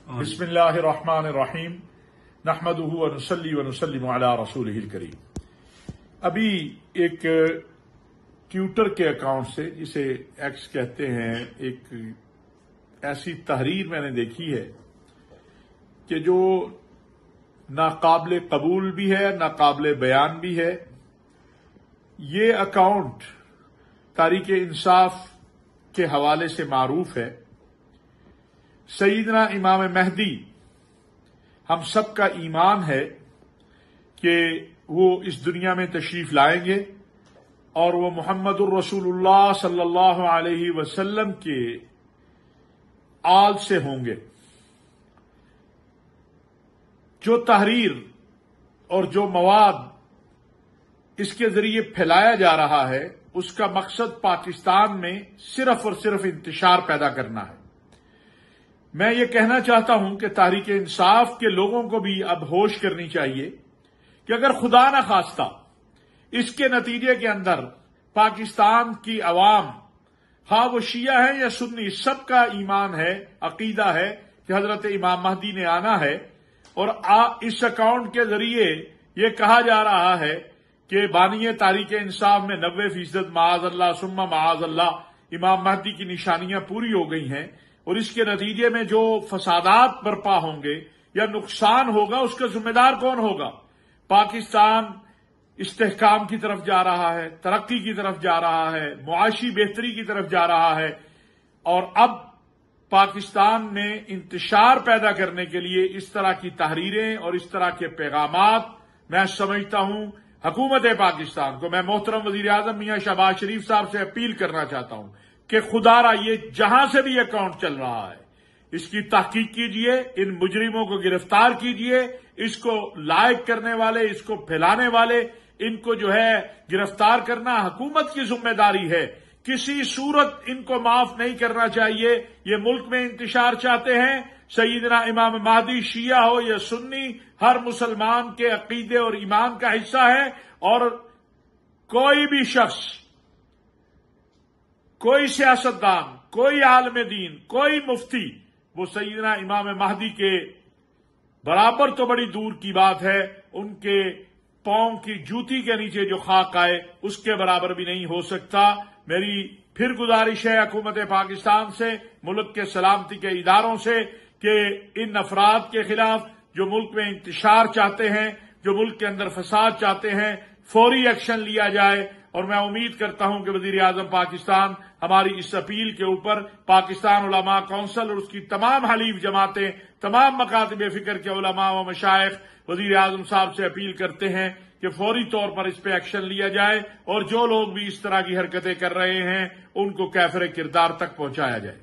बिस्मिल्लाहिर रहमानिर रहीम नहमदुहु व नुसल्ली व नुसल्लिमु अला रसूलिहिल करीम। अभी एक ट्विटर के अकाउंट से, जिसे एक्स कहते हैं, एक ऐसी तहरीर मैंने देखी है कि जो नाकाबिले कबूल भी है, नाकाबिले बयान भी है। ये अकाउंट तारीख इंसाफ के हवाले से मारूफ है। सईदना इमाम महदी, हम सब का ईमान है कि वो इस दुनिया में तशरीफ लाएंगे और वो मुहम्मदुर रसूलुल्लाह सल्लल्लाहु अलैहि वसल्लम के आल से होंगे। जो तहरीर और जो मवाद इसके जरिए फैलाया जा रहा है, उसका मकसद पाकिस्तान में सिर्फ और सिर्फ इंतशार पैदा करना है। मैं ये कहना चाहता हूं कि तहरीक इंसाफ के लोगों को भी अब होश करनी चाहिए कि अगर खुदा न खास्ता इसके नतीजे के अंदर पाकिस्तान की अवाम, हाँ वो शिया है या सुन्नी, सबका ईमान है, अकीदा है कि हजरत इमाम महदी ने आना है। और इस अकाउंट के जरिए ये कहा जा रहा है कि बानिए तारीख इंसाफ में 90% माअज़ल्लाह सुम्मा माअज़ल्लाह इमाम महदी की निशानियां पूरी हो गई हैं, और इसके नतीजे में जो फसादात बर्पा होंगे या नुकसान होगा, उसका जिम्मेदार कौन होगा? पाकिस्तान इस्तेहकाम की तरफ जा रहा है, तरक्की की तरफ जा रहा है, मुआशी बेहतरी की तरफ जा रहा है, और अब पाकिस्तान में इंतशार पैदा करने के लिए इस तरह की तहरीरें और इस तरह के पैगामात, मैं समझता हूं हुकूमत पाकिस्तान को, मैं मोहतरम वजीर आजम मियां शहबाज शरीफ साहब से अपील करना चाहता हूं कि खुदारा ये जहां से भी अकाउंट चल रहा है, इसकी तहकीक कीजिए, इन मुजरिमों को गिरफ्तार कीजिए, इसको लाइक करने वाले, इसको फैलाने वाले, इनको जो है गिरफ्तार करना हुकूमत की जिम्मेदारी है। किसी सूरत इनको माफ नहीं करना चाहिए। ये मुल्क में इंतशार चाहते हैं। सईदना इमाम महदी शिया हो या सुन्नी, हर मुसलमान के अकीदे और ईमान का हिस्सा है, और कोई भी शख्स, कोई सियासतदान, कोई आलम दीन, कोई मुफ्ती वो सईदना इमाम महदी के बराबर तो बड़ी दूर की बात है, उनके पांव की जूती के नीचे जो खाक आए उसके बराबर भी नहीं हो सकता। मेरी फिर गुजारिश है हुकूमत पाकिस्तान से, मुल्क के सलामती के इदारों से, कि इन अफराद के खिलाफ जो मुल्क में इंतशार चाहते हैं, जो मुल्क के अंदर फसाद चाहते हैं, फौरी एक्शन लिया जाए। और मैं उम्मीद करता हूं कि वजीर आजम पाकिस्तान हमारी इस अपील के ऊपर पाकिस्तान उलमा काउंसिल और उसकी तमाम हलीफ जमातें, तमाम मकातिब फिक्र के उलमा व मशाइख वजीर आजम साहब से अपील करते हैं कि फौरी तौर पर इस पर एक्शन लिया जाए, और जो लोग भी इस तरह की हरकतें कर रहे हैं उनको कैफिर किरदार तक पहुंचाया जाए।